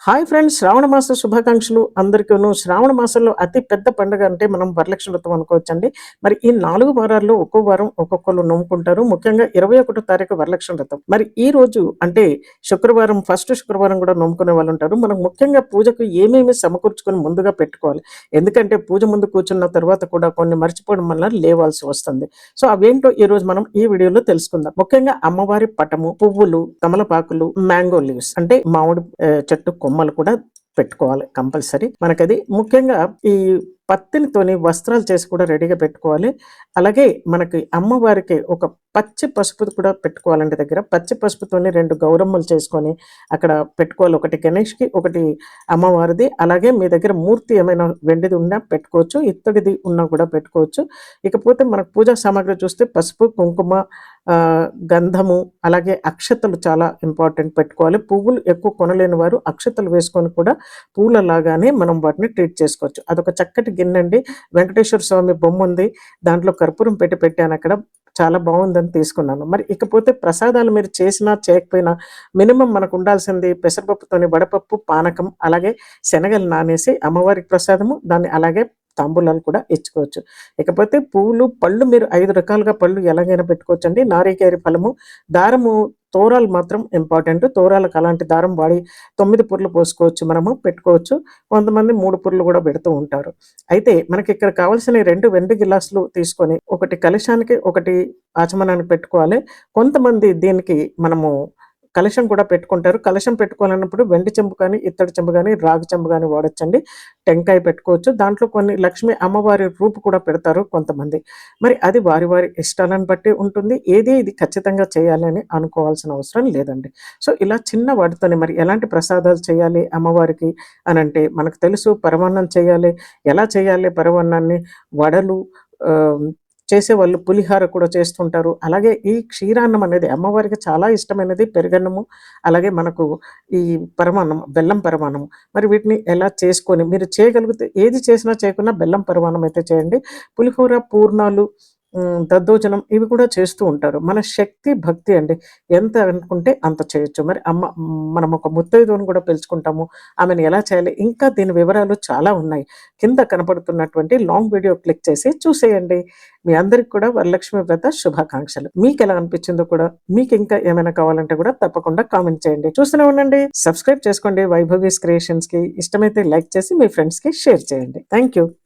Hi friends! శ్రావణ మాస శుభాకాంక్షలు అందరికీను. శ్రావణ మాసంలో అతి పెద్ద పండుగ అంటే మనం వరలక్ష్మి వ్రతం అనుకోవచ్చండి. మరి ఈ 4 వారాల్లో ఒక్కో వారం ఒక్కొక్కళ్ళు నోముకుంటారు. ముఖ్యంగా 21 తారీఖు వరలక్ష్మి వ్రతం. మరి ఈ రోజు అంటే శుక్రవారం ఫస్ట్ శుక్రవారం కూడా నోముకునే వాళ్ళుంటారు. మనం ముఖ్యంగా పూజకు ఏమేమి సమకూర్చుకొని ముందుగా పెట్టుకోవాలి. ఎందుకంటే పూజ ముందు కూర్చున్న తర్వాత కూడా కొన్ని మర్చిపోవడం వల్ల లేవాల్సి వస్తుంది. సో అవేంటో ఈరోజు మనం ఈ వీడియోలో తెలుసుకుందాం. ముఖ్యంగా అమ్మవారి పటము, పువ్వులు, తమలపాకులు, మ్యాంగో లీవ్స్ అంటే మామిడి చెట్టు కొమ్మలు కూడా పెట్టుకోవాలి కంపల్సరీ. మనకది ముఖ్యంగా ఈ పత్తినితోని వస్త్రాలు చేసి కూడా రెడీగా పెట్టుకోవాలి. అలాగే మనకి అమ్మవారికి ఒక పచ్చి పసుపు కూడా పెట్టుకోవాలండి దగ్గర. పచ్చి పసుపుతోని 2 గౌరమ్మలు చేసుకొని అక్కడ పెట్టుకోవాలి. ఒకటి గణేష్‌కి, ఒకటి అమ్మవారిది. అలాగే మీ దగ్గర మూర్తి ఏమైనా వెండిది ఉన్నా పెట్టుకోవచ్చు. ఇత్తడిది ఉన్నా కూడా పెట్టుకోవచ్చు. ఇకపోతే మనకు పూజా సామాగ్రి చూస్తే పసుపు, కుంకుమ, గంధము, అలాగే అక్షతలు చాలా ఇంపార్టెంట్ పెట్టుకోవాలి. పువ్వులు ఎక్కువ కొనలేని వారు అక్షతలు వేసుకొని కూడా పూలలాగానే మనం వాటిని ట్రీట్ చేసుకోవచ్చు. అదొక చక్కటి గిన్నండి. వెంకటేశ్వర స్వామి బొమ్ముంది. దాంట్లో కర్పూరం పెట్టి పెట్టానక్కడ. చాలా బావుందని తీసుకున్నాను. మరి ఇకపోతే ప్రసాదాలు మీరు చేసినా, చేయకపోయినా మినిమమ్ మనకుండాల్సింది పెసరపప్పుతోని వడపప్పు, పానకం, అలాగే శనగలు నానేసి అమ్మవారికి ప్రసాదము, దాన్ని అలాగే తాంబూలాలు కూడా ఇచ్చుకోవచ్చు. ఇకపోతే పువ్వులు, పళ్ళు మీరు 5 రకాలుగా పళ్ళు ఎలాగైనా పెట్టుకోవచ్చండి. నారికేరి ఫలము, దారము, తోరాలు మాత్రం ఇంపార్టెంట్. తోరాలకు అలాంటి దారం వాడి 9 పుర్లు పోసుకోవచ్చు, మనము పెట్టుకోవచ్చు. కొంతమంది 3 పుర్లు కూడా పెడుతూ ఉంటారు. అయితే మనకిక్కడ కావాల్సిన 2 వెండి గిలాసులు తీసుకొని, ఒకటి కలశానికి, ఒకటి ఆచమనానికి పెట్టుకోవాలి. కొంతమంది దీనికి మనము కలశం కూడా పెట్టుకుంటారు. కలశం పెట్టుకోవాలన్నప్పుడు వెండి చెంబు కానీ, ఇత్తడి చెంబు గానీ, రాగి చెంబు గానీ వాడొచ్చండి. టెంకాయ పెట్టుకోవచ్చు. దాంట్లో కొన్ని లక్ష్మీ అమ్మవారి రూపు కూడా పెడతారు కొంతమంది. మరి అది వారి వారి ఇష్టాలను బట్టి ఉంటుంది. ఇది ఖచ్చితంగా చేయాలని అనుకోవాల్సిన అవసరం లేదండి. సో ఇలా చిన్న వాటితోనే మరి ఎలాంటి ప్రసాదాలు చేయాలి అమ్మవారికి అనంటే మనకు తెలుసు పరమాన్నం చేయాలి. ఎలా చేయాలి పరమాన్నాన్ని? వడలు, ఆహ్, చేసేవాళ్ళు పులిహార కూడా చేస్తుంటారు. అలాగే ఈ క్షీరాన్నం అనేది అమ్మవారికి చాలా ఇష్టమైనది. పెరుగన్నము, అలాగే మనకు ఈ పరమాన్నం, బెల్లం పరమాన్నం. మరి వీటిని ఎలా చేసుకొని మీరు చేయగలిగితే ఏది చేసినా చేయకున్నా బెల్లం పరమాన్నం అయితే చేయండి. పులిహోర, పూర్ణాలు, దద్దోజనం ఇవి కూడా చేస్తూ ఉంటారు. మన శక్తి, భక్తి అండి. ఎంత అనుకుంటే అంత చేయొచ్చు. మరి మనం ఒక ముత్తైదువని కూడా పిలుచుకుంటాము. ఆమెను ఎలా చేయాలి? ఇంకా దీని వివరాలు చాలా ఉన్నాయి. కింద కనపడుతున్నటువంటి లాంగ్ వీడియో క్లిక్ చేసి చూసేయండి. మీ అందరికి కూడా వరలక్ష్మి వ్రత శుభాకాంక్షలు. మీకెలా అనిపించిందో కూడా, మీకింకా ఏమైనా కావాలంటే కూడా తప్పకుండా కామెంట్ చేయండి. చూస్తూనే ఉండండి. సబ్స్క్రైబ్ చేసుకోండి వైభవీస్ క్రియేషన్స్‌కి. ఇష్టమైతే లైక్ చేసి మీ ఫ్రెండ్స్‌కి షేర్ చేయండి. Thank you.